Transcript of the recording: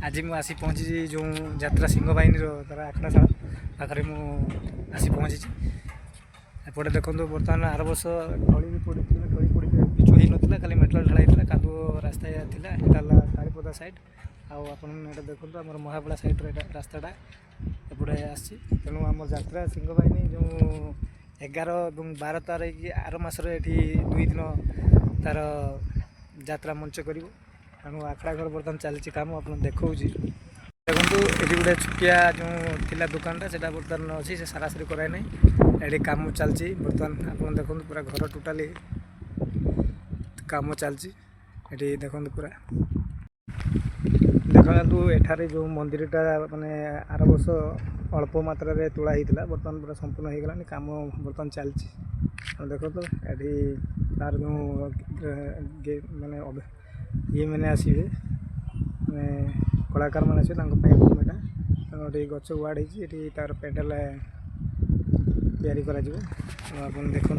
आज मुझे आसी पहुँची जो यात्रा सिंह बाहिनी तार आखड़ाशाला पाखे मुझे पहुँची एपटे देखो बर्तमान आर वर्ष तली भी पड़ी तली पड़ी पिचु हो नाला खाली मेटल ढाई होता कादु रास्ता था कालीपदा साइड आपन देखो आम महाबला साइड रास्ताटा एपटे आसी तेणु आम यात्रा सिंह बाहिनी जो 11 और 12 तारीख आर मसर ये 2 दिन तार यात्रा मंच कर तेणु आखड़ा घर बर्तमान चलती कम आप देखा देखो ये गोटे छुटिया जो थिला दुकानटा से बर्तमान अच्छी से सारासारी कराए ना ये कम चलती बर्तमान आप देखो पूरा घर टोटाली कम चलती ये देखो पूरा देखु एठारे जो मंदिरटा माने आर वर्ष अल्प मात्रा रे तोड़ा होता बर्तमान पूरा संपूर्ण हो गलानी कम बर्तमान चलती देखो तो ये तार जो माने ये मैंने आसवे कलाकार मैंने आसवे गच वाड़ी तार पेंडाल या देखो।